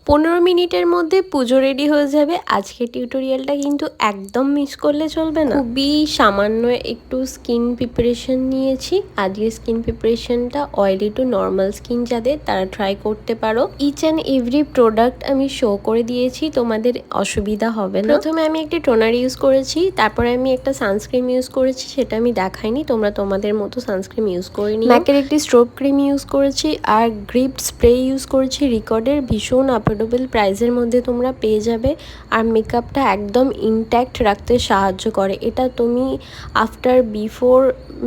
15 মিনিটের মধ্যে পুজো রেডি হয়ে যাবে। আজকের টিউটোরিয়ালটা কিন্তু একদম মিস করলে চলবে না। খুবই সামান্য একটু স্কিন প্রিপারেশন নিয়েছি। আজকে স্কিন প্রিপারেশনটা অয়েলি টু নর্মাল স্কিন যাদের, তারা ট্রাই করতে পারো। ইচ অ্যান্ড এভরি প্রোডাক্ট আমি শো করে দিয়েছি, তোমাদের অসুবিধা হবে না। প্রথমে আমি একটি টোনার ইউজ করেছি, তারপরে আমি একটা সানস্ক্রিন ইউজ করেছি, সেটা আমি দেখাইনি, তোমরা তোমাদের মতো সানস্ক্রিন ইউজ করে নিও। ম্যাকের একটি স্ট্রোব ক্রিম ইউজ করেছি আর গ্রিপ স্প্রে ইউজ করেছি রিকর্ডের। ভীষণ অ্যাফোর্ডেবল প্রাইসের মধ্যে তোমরা পেয়ে যাবে। আর মেকআপটা একদম ইনট্যাক্ট রাখতে সাহায্য করে। এটা তুমি আফটার বিফোর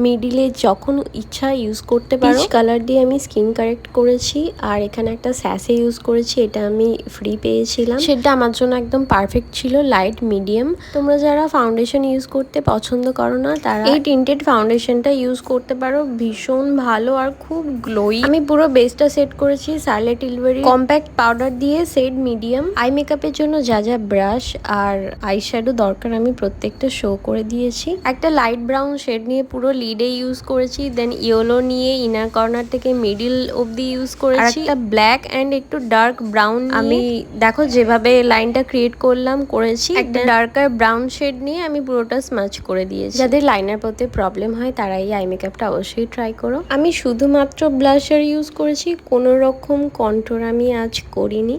মিডিলে যখন ইচ্ছা ইউজ করতে পারো। কালার দিয়ে আমি স্কিন কারেক্ট করেছি আর এখানে একটা স্যাসে ইউজ করেছি, এটা আমি ফ্রি পেয়েছিলাম। সেটা আমার জন্য একদম পারফেক্ট ছিল, লাইট মিডিয়াম। তোমরা যারা ফাউন্ডেশন ইউজ করতে পছন্দ করো না, তারা এই টিন্টেড ফাউন্ডেশনটা ইউজ করতে পারো। ভীষণ ভালো আর খুব গ্লোই। আমি পুরো বেসটা সেট করেছি শার্লেট টিলবারি কম্প্যাক্ট পাউডার দিয়ে, শেড মিডিয়াম। আই মেকআপের জন্য যা যা ব্রাশ আর আই শ্যাডো দরকার আমি প্রত্যেকটা শো করে দিয়েছি। একটা লাইট ব্রাউন শেড নিয়ে পুরো লিডে ইউজ করেছি, দেন ইয়েলো নিয়ে ইনার কর্নার থেকে মিডিল অবধি ইউজ করেছি। একটা ব্ল্যাক অ্যান্ড একটু ডার্ক ব্রাউন আমি দেখো যেভাবে লাইনটা ক্রিয়েট করেছি। একটা ডার্কার ব্রাউন শেড নিয়ে আমি পুরোটা স্মাচ করে দিয়েছি। যাদের লাইনার পরতে প্রবলেম হয় তারা এই আই মেকআপটা অবশ্যই ট্রাই করো। আমি শুধুমাত্র ব্লাশার ইউজ করেছি, কোনো রকম কন্ট্রোর আমি আজ করিনি।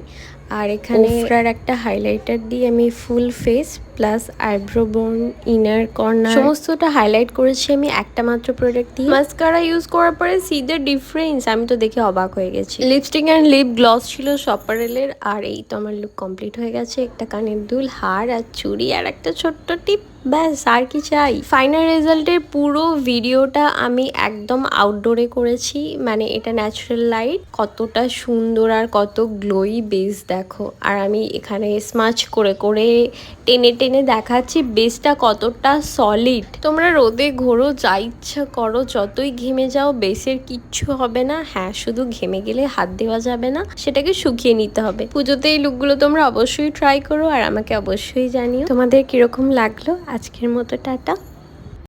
আর এখানে একটা হাইলাইটার দিয়ে আমি ফুল ফেস প্লাস আইব্রো বোন, ইনার কর্নার সমস্তটা হাইলাইট করেছি আমি একটা মাত্র প্রোডাক্ট দিয়ে। মাস্কারা ইউজ করার পরে সি দ্য ডিফারেন্স, আমি তো দেখে অবাক হয়ে গেছি। লিপস্টিক অ্যান্ড লিপ গ্লস ছিল সপারেলের। আর এই তো আমার লুক কমপ্লিট হয়ে গেছে। একটা কানের দুল, হার আর চুড়ি আর একটা ছোট্ট টিপ, ব্যাস আর কি চাই। ফাইনাল রেজাল্টের পুরো ভিডিওটা আমি একদম আউটডোরে করেছি, মানে এটা ন্যাচারাল লাইট, কতটা সুন্দর আর কত গ্লোই বেস দেখো। আর আমি এখানে স্মাচ করে করে টেনে টেনে দেখাচ্ছি বেসটা কতটা সলিড। তোমরা রোদে ঘোরো, যা ইচ্ছা করো, যতই ঘেমে যাও, বেসের কিচ্ছু হবে না। হ্যাঁ, শুধু ঘেমে গেলে হাত দেওয়া যাবে না, সেটাকে শুকিয়ে নিতে হবে। পুজোতে এই লুকগুলো তোমরা অবশ্যই ট্রাই করো আর আমাকে অবশ্যই জানিও তোমাদের কিরকম লাগলো। আজকের মতো টাটা।